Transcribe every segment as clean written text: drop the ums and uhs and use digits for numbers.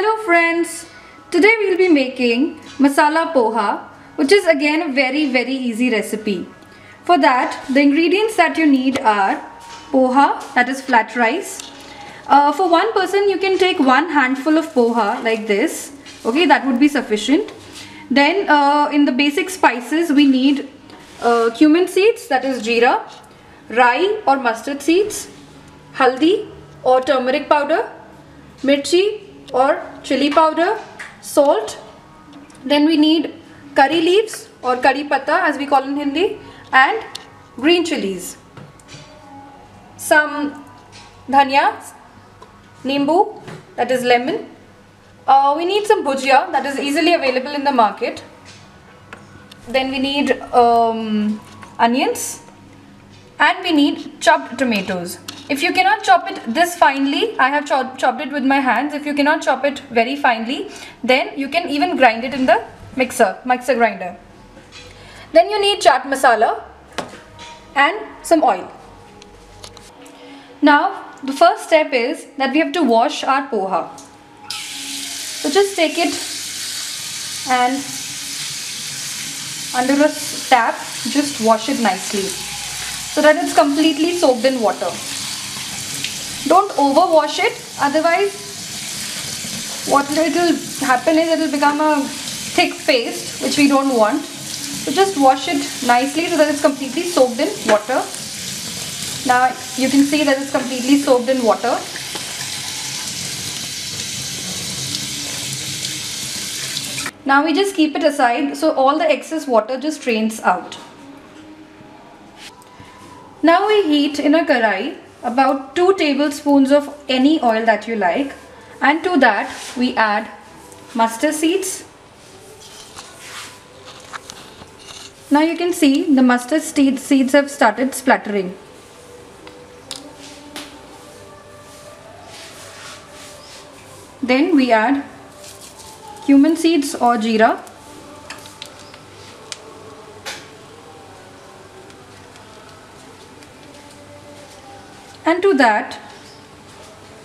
Hello friends, today we will be making masala poha, which is again a very easy recipe. For that, the ingredients that you need are poha, that is flat rice. For one person you can take one handful of poha like this, okay, that would be sufficient. Then in the basic spices we need cumin seeds, that is jeera, rai or mustard seeds, haldi or turmeric powder, mirchi or chili powder, salt. Then we need curry leaves or curry patta as we call in Hindi, and green chilies, some dhania, nimbu, that is lemon. We need some bhujia that is easily available in the market. Then we need onions, and we need chopped tomatoes. If you cannot chop it this finely, I have chopped it with my hands. If you cannot chop it very finely, then you can even grind it in the mixer grinder. Then you need chaat masala and some oil. Now the first step is that we have to wash our poha. So just take it and under a tap just wash it nicely so that it's completely soaked in water. Don't overwash it, otherwise what it will happen is it will become a thick paste which we don't want. So just wash it nicely so that it's completely soaked in water. Now you can see that it's completely soaked in water. Now we just keep it aside so all the excess water just drains out. Now we heat in a karai about 2 tablespoons of any oil that you like, and to that we add mustard seeds. Now you can see the mustard seeds have started spluttering. Then we add cumin seeds or jeera. And to that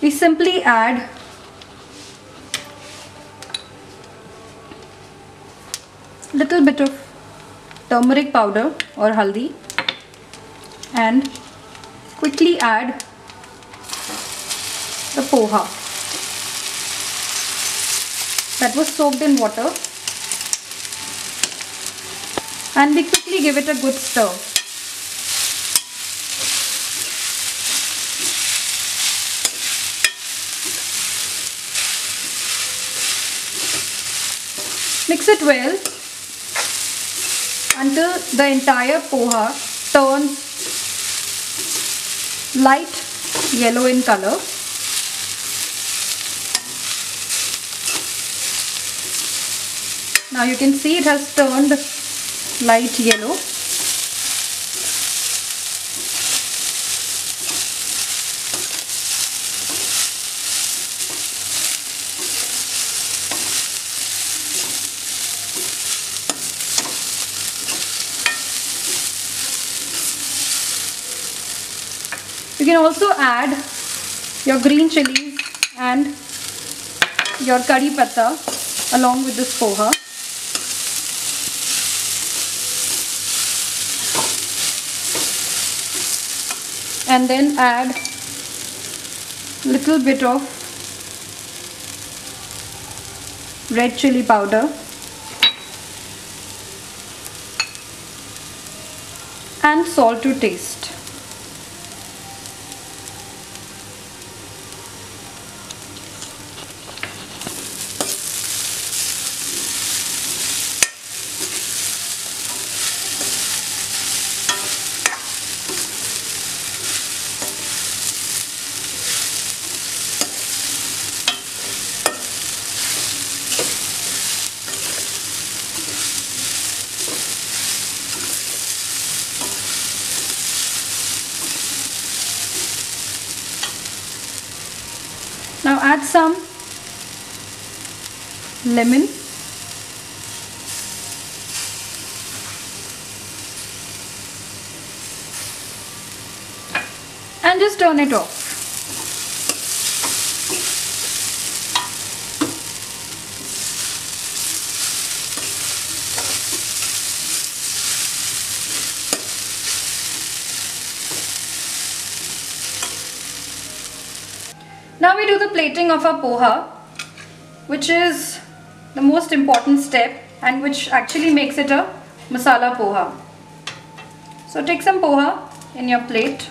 we simply add little bit of turmeric powder or haldi and quickly add the poha that was soaked in water, and we quickly give it a good stir. Mix it well until the entire poha turns light yellow in color. Now you can see it has turned light yellow. You can also add your green chilies and your curry patta along with this poha. And then add little bit of red chili powder and salt to taste. Now add some lemon and just turn it off. Now we do the plating of our poha, which is the most important step and which actually makes it a masala poha. So take some poha in your plate.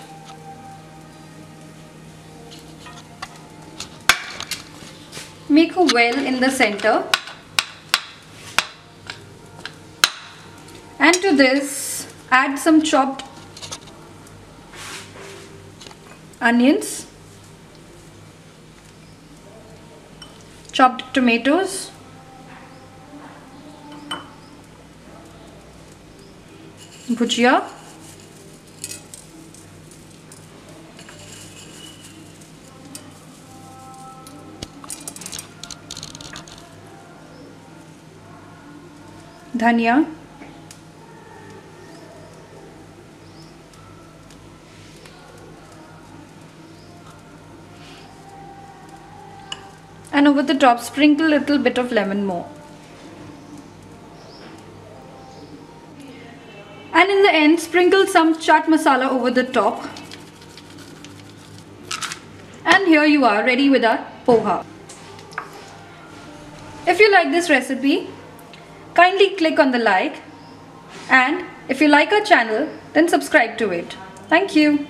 Make a well in the center. And to this, add some chopped onions, chopped tomatoes, bhujia, dhania, and over the top sprinkle a little bit of lemon more. And in the end, sprinkle some chaat masala over the top. And here you are, ready with our poha. If you like this recipe, kindly click on the like, and if you like our channel, then subscribe to it. Thank you.